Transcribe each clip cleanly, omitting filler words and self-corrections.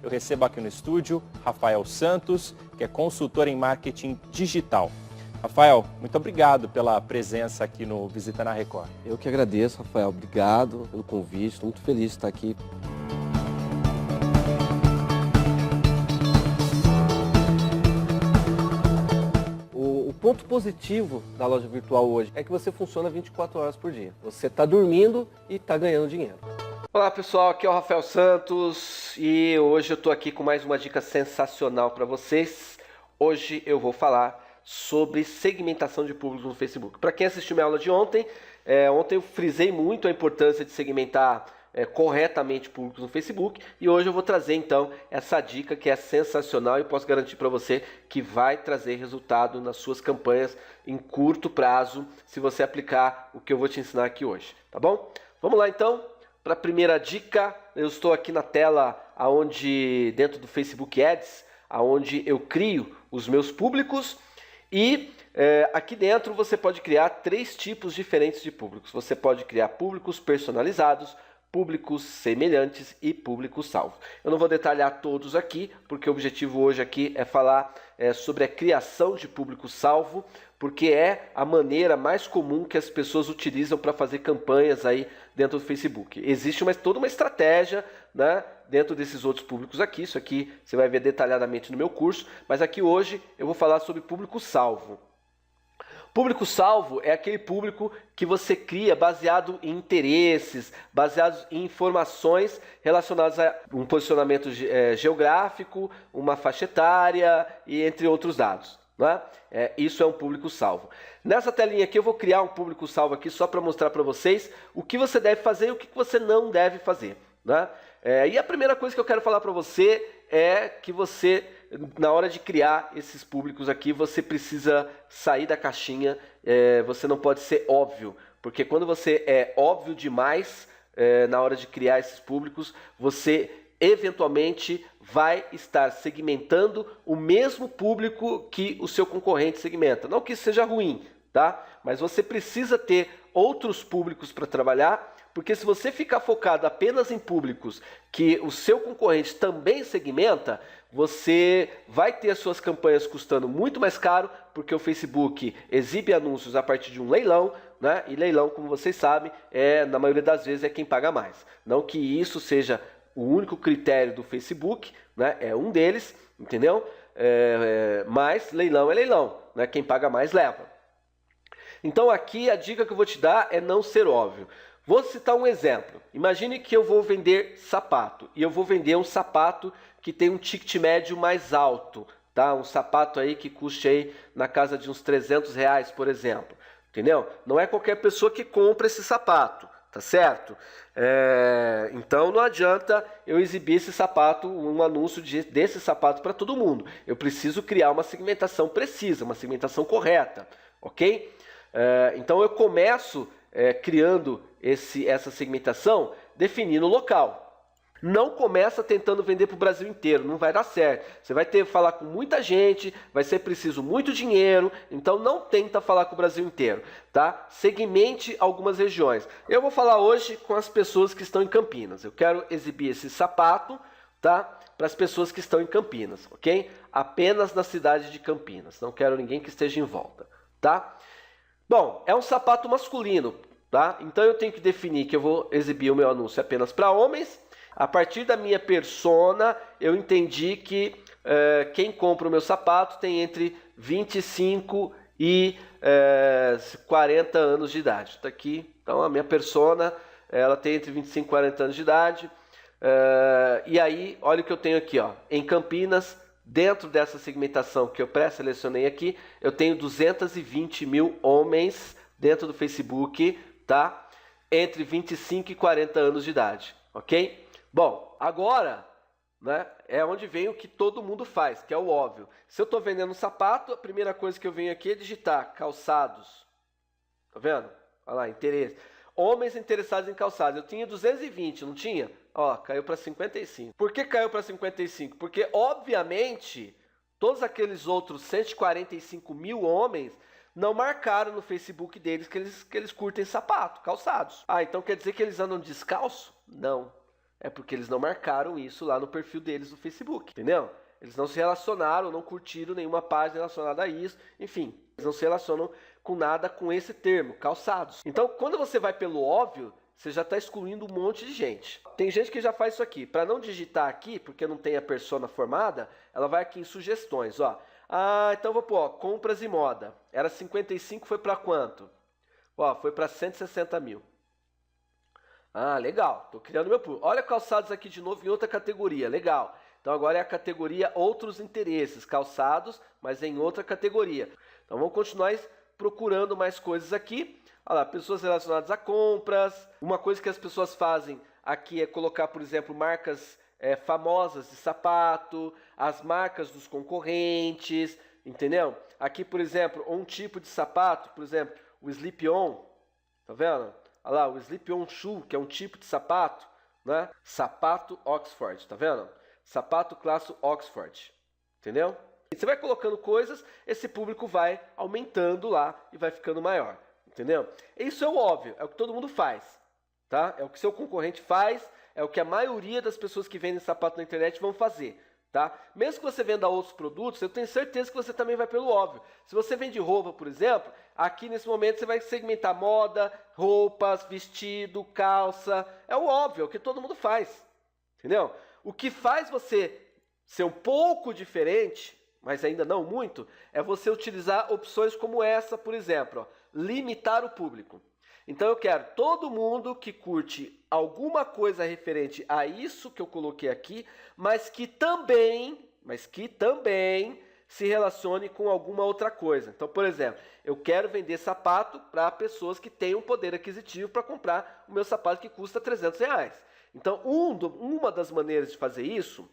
eu recebo aqui no estúdio Rafael Santos, que é consultor em marketing digital. Rafael, muito obrigado pela presença aqui no Visita na Record. Eu que agradeço, Rafael. Obrigado pelo convite. Estou muito feliz de estar aqui. O ponto positivo da loja virtual hoje é que você funciona 24 horas por dia. Você está dormindo e está ganhando dinheiro. Olá pessoal, aqui é o Rafael Santos e hoje eu estou aqui com mais uma dica sensacional para vocês. Hoje eu vou falar sobre segmentação de públicos no Facebook. Para quem assistiu minha aula de ontem, ontem eu frisei muito a importância de segmentar corretamente públicos no Facebook e hoje eu vou trazer então essa dica que é sensacional e posso garantir para você que vai trazer resultado nas suas campanhas em curto prazo se você aplicar o que eu vou te ensinar aqui hoje, tá bom? Vamos lá então para a primeira dica. Eu estou aqui na tela dentro do Facebook Ads, aonde eu crio os meus públicos. E aqui dentro você pode criar 3 tipos diferentes de públicos. Você pode criar públicos personalizados, públicos semelhantes e públicos salvos. Eu não vou detalhar todos aqui, porque o objetivo hoje aqui é falar sobre a criação de público salvo, porque é a maneira mais comum que as pessoas utilizam para fazer campanhas aí dentro do Facebook. Existe toda uma estratégia, né, dentro desses outros públicos aqui. Isso aqui você vai ver detalhadamente no meu curso, mas aqui hoje eu vou falar sobre público salvo. Público salvo é aquele público que você cria baseado em interesses, baseados em informações relacionadas a um posicionamento geográfico, uma faixa etária e entre outros dados, né? Isso é um público salvo. Nessa telinha aqui eu vou criar um público salvo aqui só para mostrar para vocês o que você deve fazer e o que você não deve fazer, né? E a primeira coisa que eu quero falar para você é que você, na hora de criar esses públicos aqui, você precisa sair da caixinha, você não pode ser óbvio, porque quando você é óbvio demais na hora de criar esses públicos, você eventualmente vai estar segmentando o mesmo público que o seu concorrente segmenta. Não que isso seja ruim, tá? Mas você precisa ter outros públicos para trabalhar, porque se você ficar focado apenas em públicos que o seu concorrente também segmenta, você vai ter as suas campanhas custando muito mais caro, porque o Facebook exibe anúncios a partir de um leilão, né? E leilão, como vocês sabem, na maioria das vezes é quem paga mais. Não que isso seja o único critério do Facebook, né? É um deles, entendeu? Mas leilão é leilão, né? Quem paga mais leva. Então aqui a dica que eu vou te dar é não ser óbvio. Vou citar um exemplo. Imagine que eu vou vender sapato e eu vou vender um sapato que tem um ticket médio mais alto, tá? Um sapato aí que custe aí na casa de uns R$300, por exemplo, entendeu? Não é qualquer pessoa que compra esse sapato, tá certo? Então não adianta eu exibir esse sapato, um anúncio desse sapato para todo mundo. Eu preciso criar uma segmentação precisa, uma segmentação correta, ok? Então eu começo criando essa segmentação definindo o local. Não começa tentando vender para o Brasil inteiro, não vai dar certo. Você vai ter que falar com muita gente, vai ser preciso muito dinheiro, então não tenta falar com o Brasil inteiro, tá? Segmente algumas regiões. Eu vou falar hoje com as pessoas que estão em Campinas. Eu quero exibir esse sapato, tá? Para as pessoas que estão em Campinas, ok? Apenas na cidade de Campinas, não quero ninguém que esteja em volta, tá? Bom, é um sapato masculino, tá? Então eu tenho que definir que eu vou exibir o meu anúncio apenas para homens. A partir da minha persona, eu entendi que quem compra o meu sapato tem entre 25 e 40 anos de idade. Tá aqui, então a minha persona, ela tem entre 25 e 40 anos de idade. E aí, olha o que eu tenho aqui, ó. Em Campinas, dentro dessa segmentação que eu pré-selecionei aqui, eu tenho 220 mil homens dentro do Facebook, tá? Entre 25 e 40 anos de idade, ok? Bom, agora, né, é onde vem o que todo mundo faz, que é o óbvio. Se eu estou vendendo um sapato, a primeira coisa que eu venho aqui é digitar calçados. Tá vendo? Olha lá, interesse. Homens interessados em calçados. Eu tinha 220, não tinha? Ó, caiu para 55. Por que caiu para 55? Porque, obviamente, todos aqueles outros 145 mil homens não marcaram no Facebook deles que eles curtem sapato, calçados. Ah, então quer dizer que eles andam descalço? Não. É porque eles não marcaram isso lá no perfil deles no Facebook, entendeu? Eles não se relacionaram, não curtiram nenhuma página relacionada a isso, enfim, eles não se relacionam com nada com esse termo, calçados. Então, quando você vai pelo óbvio, você já está excluindo um monte de gente. Tem gente que já faz isso aqui. Para não digitar aqui, porque não tem a persona formada, ela vai aqui em sugestões, ó. Ah, então vou pôr, ó, compras e moda. Era 55, foi para quanto? Ó, foi para 160 mil. Ah, legal. Tô criando meu público. Olha calçados aqui de novo em outra categoria. Legal. Então agora é a categoria outros interesses. Calçados, mas em outra categoria. Então vamos continuar procurando mais coisas aqui. Olha lá, pessoas relacionadas a compras. Uma coisa que as pessoas fazem aqui é colocar, por exemplo, marcas famosas de sapato, as marcas dos concorrentes, entendeu? Aqui, por exemplo, um tipo de sapato, por exemplo, o slip-on, tá vendo? Olha lá, o slip-on shoe, que é um tipo de sapato, né? Sapato Oxford, tá vendo? Sapato classe Oxford, entendeu? E você vai colocando coisas, esse público vai aumentando lá e vai ficando maior. Entendeu? Isso é o óbvio, é o que todo mundo faz, tá? É o que seu concorrente faz, é o que a maioria das pessoas que vendem sapato na internet vão fazer, tá? Mesmo que você venda outros produtos, eu tenho certeza que você também vai pelo óbvio. Se você vende roupa, por exemplo, aqui nesse momento você vai segmentar moda, roupas, vestido, calça, é o óbvio, é o que todo mundo faz, entendeu? O que faz você ser um pouco diferente, mas ainda não muito, é você utilizar opções como essa, por exemplo, ó, limitar o público. Então eu quero todo mundo que curte alguma coisa referente a isso que eu coloquei aqui, mas que também se relacione com alguma outra coisa. Então, por exemplo, eu quero vender sapato para pessoas que tenham poder aquisitivo para comprar o meu sapato que custa R$300. Então, uma das maneiras de fazer isso,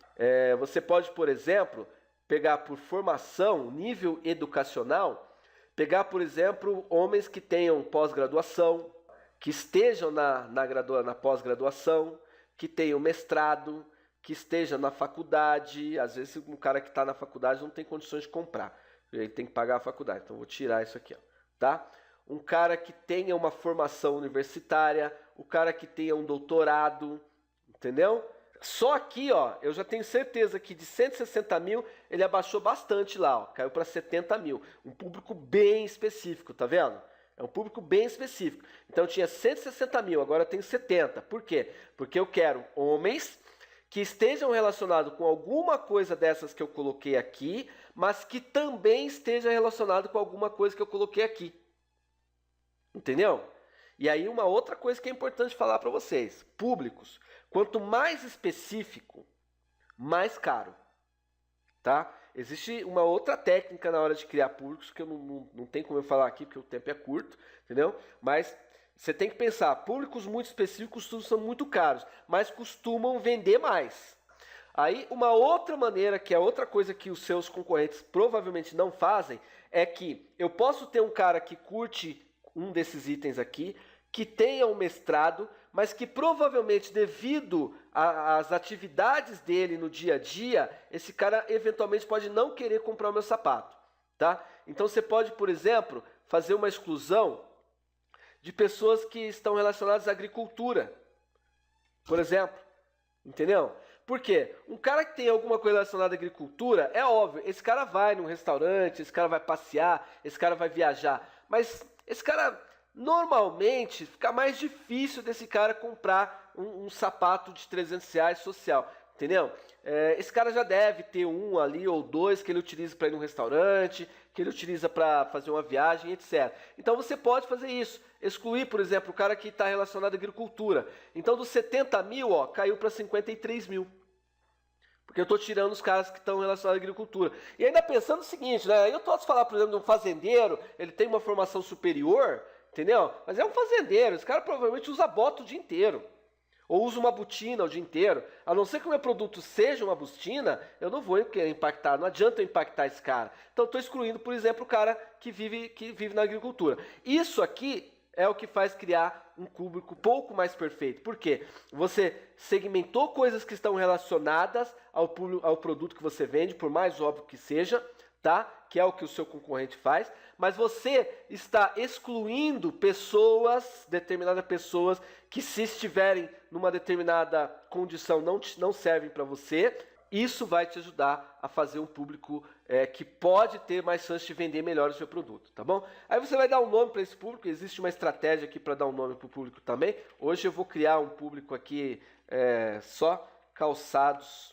você pode, por exemplo, pegar por formação, nível educacional, pegar, por exemplo, homens que tenham pós-graduação, que estejam na pós-graduação, que tenham mestrado, que esteja na faculdade. Às vezes um cara que está na faculdade não tem condições de comprar, ele tem que pagar a faculdade, então vou tirar isso aqui, ó, tá? Um cara que tenha uma formação universitária, o cara que tenha um doutorado, entendeu? Só aqui, ó, eu já tenho certeza que de 160 mil ele abaixou bastante lá, ó, caiu para 70 mil. Um público bem específico, tá vendo? É um público bem específico. Então eu tinha 160 mil, agora eu tenho 70. Por quê? Porque eu quero homens que estejam relacionados com alguma coisa dessas que eu coloquei aqui, mas que também esteja relacionado com alguma coisa que eu coloquei aqui. Entendeu? E aí uma outra coisa que é importante falar para vocês. Públicos. Quanto mais específico, mais caro. Tá? Existe uma outra técnica na hora de criar públicos que eu não tem como eu falar aqui porque o tempo é curto, entendeu? Mas você tem que pensar, públicos muito específicos são muito caros, mas costumam vender mais. Aí uma outra maneira, que é outra coisa que os seus concorrentes provavelmente não fazem, é que eu posso ter um cara que curte um desses itens aqui, que tenha um mestrado, mas que provavelmente devido às atividades dele no dia a dia, esse cara eventualmente pode não querer comprar o meu sapato, tá? Então você pode, por exemplo, fazer uma exclusão de pessoas que estão relacionadas à agricultura, por exemplo, entendeu? Por quê? Um cara que tem alguma coisa relacionada à agricultura, é óbvio, esse cara vai num restaurante, esse cara vai passear, esse cara vai viajar, mas esse cara, normalmente, fica mais difícil desse cara comprar um sapato de R$300 social, entendeu? Esse cara já deve ter um ali ou dois que ele utiliza para ir num restaurante, que ele utiliza para fazer uma viagem, etc. Então você pode fazer isso, excluir, por exemplo, o cara que está relacionado à agricultura. Então dos 70 mil, ó, caiu para 53 mil. Porque eu estou tirando os caras que estão relacionados à agricultura. E ainda pensando o seguinte, né? Eu posso falar, por exemplo, de um fazendeiro, ele tem uma formação superior, entendeu? Mas é um fazendeiro, esse cara provavelmente usa bota o dia inteiro. Ou usa uma botina o dia inteiro. A não ser que o meu produto seja uma botina, eu não vou impactar, não adianta eu impactar esse cara. Então estou excluindo, por exemplo, o cara que vive na agricultura. Isso aqui é o que faz criar um público pouco mais perfeito. Por quê? Você segmentou coisas que estão relacionadas ao produto que você vende, por mais óbvio que seja, tá? que é o que o seu concorrente faz, mas você está excluindo pessoas, determinadas pessoas, que se estiverem numa determinada condição não servem para você. Isso vai te ajudar a fazer um público que pode ter mais chance de vender melhor o seu produto, tá bom? Aí você vai dar um nome para esse público, existe uma estratégia aqui para dar um nome para o público também. Hoje eu vou criar um público aqui só calçados,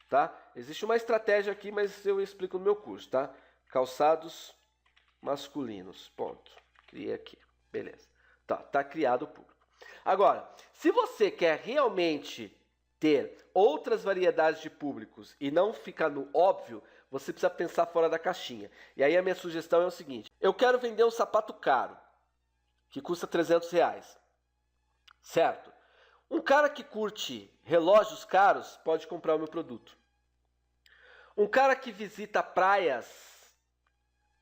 tá? Existe uma estratégia aqui, mas eu explico no meu curso, tá? Calçados masculinos, ponto. Criei aqui, beleza. Tá criado o público. Agora, se você quer realmente ter outras variedades de públicos e não ficar no óbvio, você precisa pensar fora da caixinha. E aí a minha sugestão é o seguinte: eu quero vender um sapato caro, que custa R$300, certo? Um cara que curte relógios caros pode comprar o meu produto. Um cara que visita praias,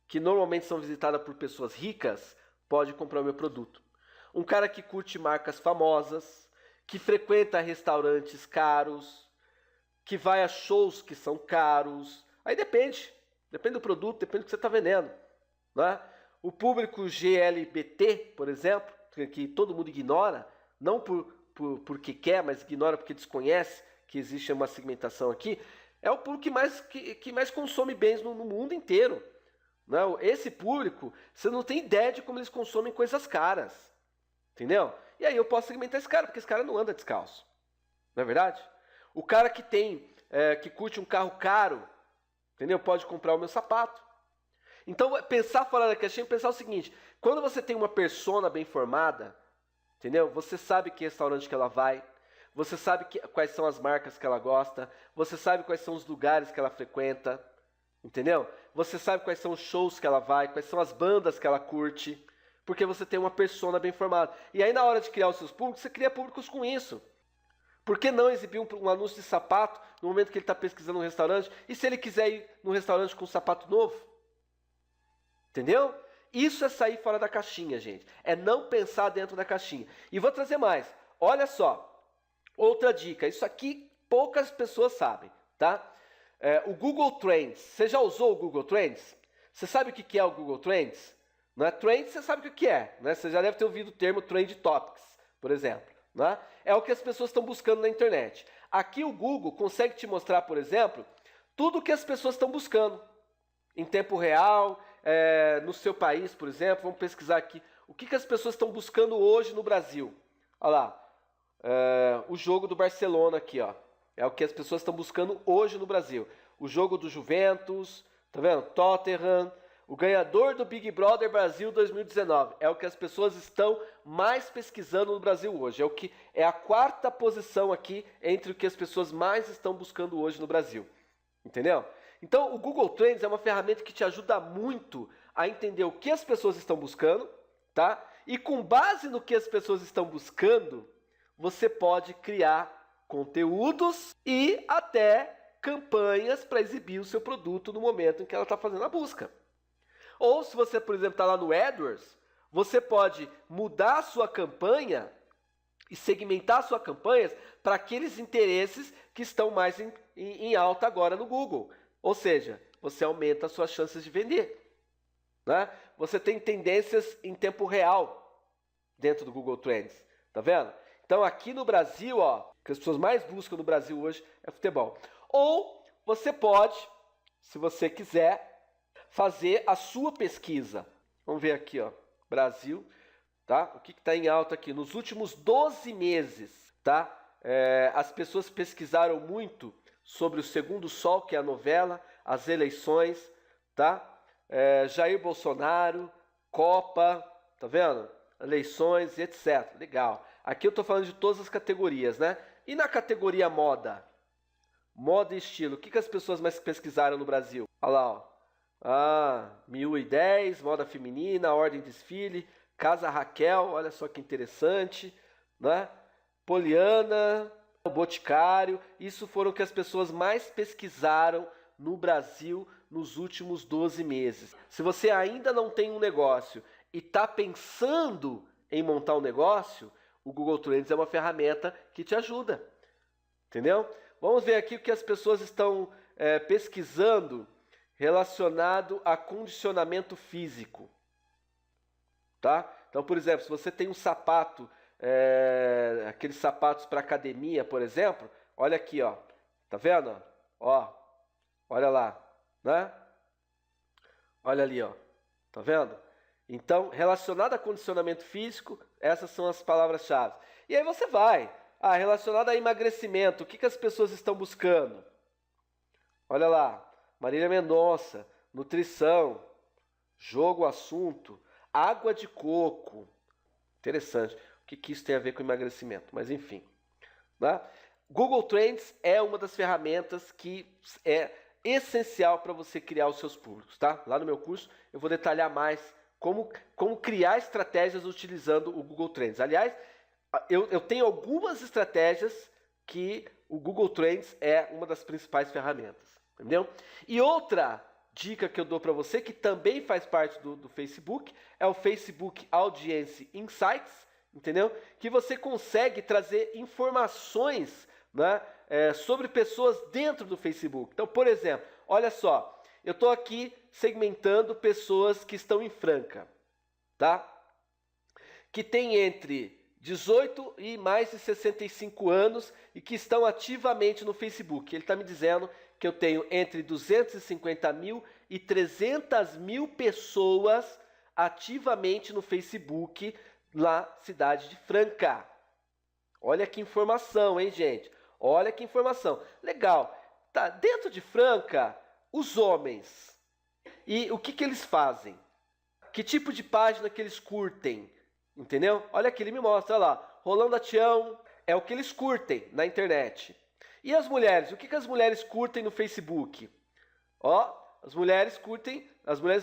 que normalmente são visitadas por pessoas ricas, pode comprar o meu produto. Um cara que curte marcas famosas, que frequenta restaurantes caros, que vai a shows que são caros. Aí depende do produto, depende do que você está vendendo, né? O público GLBT, por exemplo, que todo mundo ignora, não porque quer, mas ignora porque desconhece que existe uma segmentação aqui, é o público que mais consome bens no mundo inteiro. Né? Esse público, você não tem ideia de como eles consomem coisas caras. Entendeu? E aí eu posso segmentar esse cara, porque esse cara não anda descalço. Não é verdade? O cara que que curte um carro caro, entendeu? Pode comprar o meu sapato. Então, pensar fora da caixinha, pensar o seguinte: quando você tem uma persona bem formada, entendeu? Você sabe que restaurante que ela vai, você sabe quais são as marcas que ela gosta, você sabe quais são os lugares que ela frequenta, entendeu? Você sabe quais são os shows que ela vai, quais são as bandas que ela curte, porque você tem uma persona bem formada. E aí na hora de criar os seus públicos, você cria públicos com isso. Por que não exibir um anúncio de sapato no momento que ele está pesquisando um restaurante? E se ele quiser ir num restaurante com um sapato novo? Entendeu? Isso é sair fora da caixinha, gente. É não pensar dentro da caixinha. E vou trazer mais. Olha só. Outra dica. Isso aqui poucas pessoas sabem, tá? O Google Trends. Você já usou o Google Trends? Você sabe o que é o Google Trends? Não é Trends, você sabe o que é, né? Você já deve ter ouvido o termo Trend Topics, por exemplo. Né? É o que as pessoas estão buscando na internet. Aqui o Google consegue te mostrar, por exemplo, tudo o que as pessoas estão buscando em tempo real, no seu país, por exemplo. Vamos pesquisar aqui. O que as pessoas estão buscando hoje no Brasil? Olha lá, o jogo do Barcelona aqui, ó. É o que as pessoas estão buscando hoje no Brasil. O jogo do Juventus, tá vendo? Tottenham. O ganhador do Big Brother Brasil 2019 é o que as pessoas estão mais pesquisando no Brasil hoje. É a quarta posição aqui entre o que as pessoas mais estão buscando hoje no Brasil. Entendeu? Então o Google Trends é uma ferramenta que te ajuda muito a entender o que as pessoas estão buscando, tá? E com base no que as pessoas estão buscando, você pode criar conteúdos e até campanhas para exibir o seu produto no momento em que ela está fazendo a busca. Ou se você, por exemplo, está lá no AdWords, você pode mudar a sua campanha e segmentar as suas campanhas para aqueles interesses que estão mais em alta agora no Google. Ou seja, você aumenta as suas chances de vender. Né? Você tem tendências em tempo real dentro do Google Trends. Tá vendo? Então aqui no Brasil, ó, o que as pessoas mais buscam no Brasil hoje é futebol. Ou você pode, se você quiser, fazer a sua pesquisa. Vamos ver aqui, ó, Brasil, tá? O que está em alta aqui? Nos últimos 12 meses, tá? As pessoas pesquisaram muito sobre o Segundo Sol, que é a novela, as eleições, tá? Jair Bolsonaro, Copa, tá vendo? Eleições, etc. Legal. Aqui eu estou falando de todas as categorias, né? E na categoria moda? Moda e estilo. O que as pessoas mais pesquisaram no Brasil? Olha lá, ó. 1010, moda feminina, ordem desfile, Casa Raquel, olha só que interessante, né? Poliana, o Boticário, isso foram o que as pessoas mais pesquisaram no Brasil nos últimos 12 meses. Se você ainda não tem um negócio e está pensando em montar um negócio, o Google Trends é uma ferramenta que te ajuda, entendeu? Vamos ver aqui o que as pessoas estão pesquisando relacionado a condicionamento físico, tá? Então, por exemplo, se você tem um sapato, aqueles sapatos para academia, por exemplo, olha aqui, ó, tá vendo? Ó, olha lá, né? Olha ali, ó, tá vendo? Então, relacionado a condicionamento físico, essas são as palavras-chave. E aí você vai, relacionado a emagrecimento, o que as pessoas estão buscando? Olha lá, Marília Mendonça, nutrição, jogo, assunto, água de coco. Interessante, o que isso tem a ver com emagrecimento, mas enfim. Né? Google Trends é uma das ferramentas que é essencial para você criar os seus públicos, tá? Lá no meu curso eu vou detalhar mais como criar estratégias utilizando o Google Trends. Aliás, eu tenho algumas estratégias que o Google Trends é uma das principais ferramentas, entendeu? E outra dica que eu dou para você, que também faz parte do Facebook, é o Facebook Audience Insights, entendeu? Que você consegue trazer informações, né, sobre pessoas dentro do Facebook. Então, por exemplo, olha só, eu estou aqui segmentando pessoas que estão em Franca, tá? Que tem entre 18 e mais de 65 anos e que estão ativamente no Facebook. Ele está me dizendo que eu tenho entre 250 mil e 300 mil pessoas ativamente no Facebook na cidade de Franca. Olha que informação, hein, gente? Olha que informação. Legal. Tá, dentro de Franca, os homens. E o que eles fazem? Que tipo de página que eles curtem? Entendeu? Olha aqui, ele me mostra, olha lá. Rolando a Tião é o que eles curtem na internet. E as mulheres? O que as mulheres curtem no Facebook? Ó, as mulheres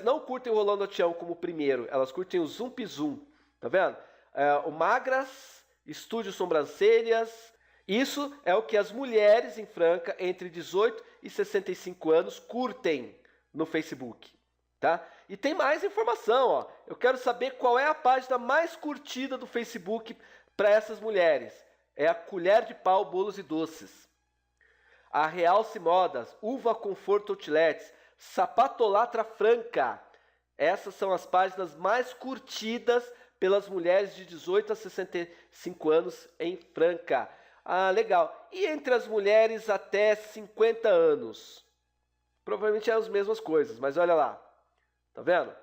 não curtem o Rolando a Tião como primeiro. Elas curtem o Zump Zoom. Tá vendo? O Magras, Estúdio Sobrancelhas. Isso é o que as mulheres em Franca entre 18 e 65 anos curtem no Facebook, tá? E tem mais informação, ó. Eu quero saber qual é a página mais curtida do Facebook para essas mulheres. É a Colher de Pau Bolos e Doces, a Realce Modas, Uva Conforto Outlets, Sapatolatra Franca. Essas são as páginas mais curtidas pelas mulheres de 18 a 65 anos em Franca. Ah, legal. E entre as mulheres até 50 anos? Provavelmente é as mesmas coisas, mas olha lá. Tá vendo?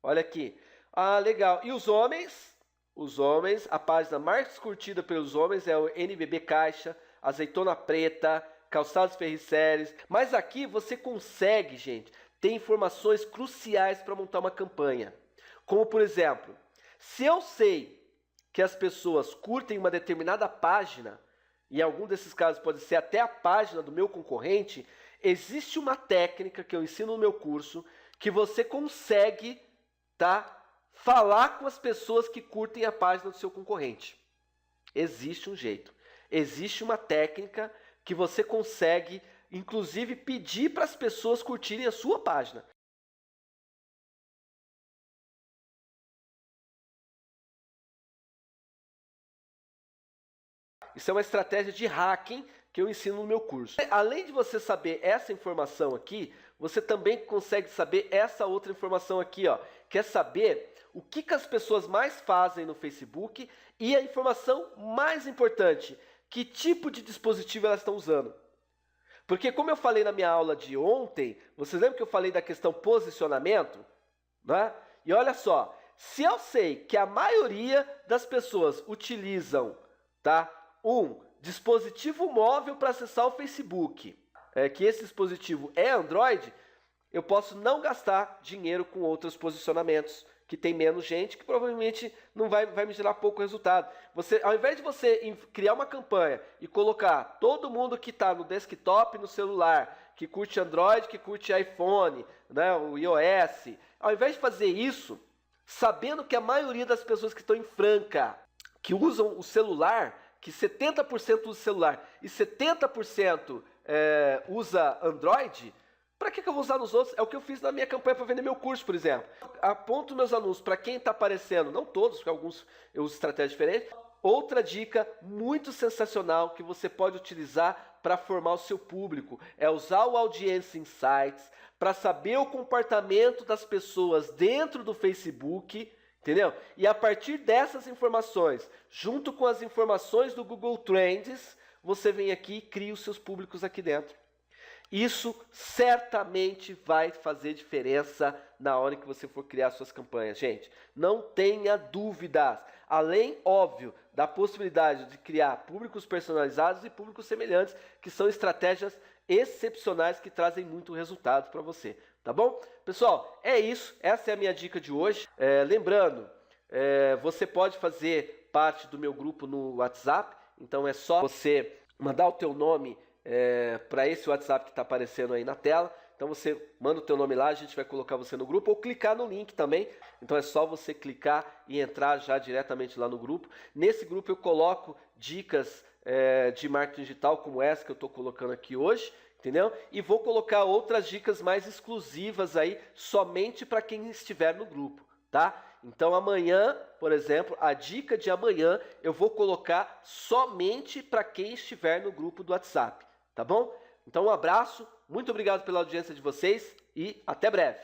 Olha aqui. Ah, legal. E os homens? Os homens, a página mais curtida pelos homens é o NBB Caixa, Azeitona Preta, Calçados Ferriceres. Mas aqui você consegue, gente, ter informações cruciais para montar uma campanha. Como, por exemplo, se eu sei que as pessoas curtem uma determinada página, e em algum desses casos pode ser até a página do meu concorrente, existe uma técnica que eu ensino no meu curso que você consegue, tá, falar com as pessoas que curtem a página do seu concorrente. Existe um jeito. Existe uma técnica que você consegue, inclusive, pedir para as pessoas curtirem a sua página. Isso é uma estratégia de hacking que eu ensino no meu curso. Além de você saber essa informação aqui, você também consegue saber essa outra informação aqui, ó. Quer saber o que as pessoas mais fazem no Facebook e a informação mais importante, que tipo de dispositivo elas estão usando. Porque como eu falei na minha aula de ontem, vocês lembram que eu falei da questão posicionamento? Né? E olha só, se eu sei que a maioria das pessoas utilizam, tá, um dispositivo móvel para acessar o Facebook, que esse dispositivo é Android, eu posso não gastar dinheiro com outros posicionamentos, que tem menos gente, que provavelmente não vai me gerar pouco resultado. Você, ao invés de você criar uma campanha e colocar todo mundo que está no desktop, no celular, que curte Android, que curte iPhone, né, o iOS, ao invés de fazer isso, sabendo que a maioria das pessoas que estão em Franca, que usam o celular, que 70% usa celular e 70% usa Android, para que eu vou usar nos outros? É o que eu fiz na minha campanha para vender meu curso, por exemplo. Aponto meus anúncios para quem está aparecendo, não todos, porque alguns eu uso estratégias diferentes, outra dica muito sensacional que você pode utilizar para formar o seu público é usar o Audience Insights para saber o comportamento das pessoas dentro do Facebook, entendeu? E a partir dessas informações, junto com as informações do Google Trends, você vem aqui e cria os seus públicos aqui dentro. Isso certamente vai fazer diferença na hora que você for criar suas campanhas, gente. Não tenha dúvidas. Além, óbvio, da possibilidade de criar públicos personalizados e públicos semelhantes, que são estratégias excepcionais que trazem muito resultado para você, tá bom? Pessoal, é isso. Essa é a minha dica de hoje. Lembrando, você pode fazer parte do meu grupo no WhatsApp. Então é só você mandar o teu nome para esse WhatsApp que está aparecendo aí na tela. Então você manda o teu nome lá, a gente vai colocar você no grupo, ou clicar no link também. Então é só você clicar e entrar já diretamente lá no grupo. Nesse grupo eu coloco dicas de marketing digital como essa que eu estou colocando aqui hoje, entendeu? E vou colocar outras dicas mais exclusivas aí somente para quem estiver no grupo, tá? Então amanhã, por exemplo, a dica de amanhã eu vou colocar somente para quem estiver no grupo do WhatsApp, tá bom? Então um abraço, muito obrigado pela audiência de vocês e até breve.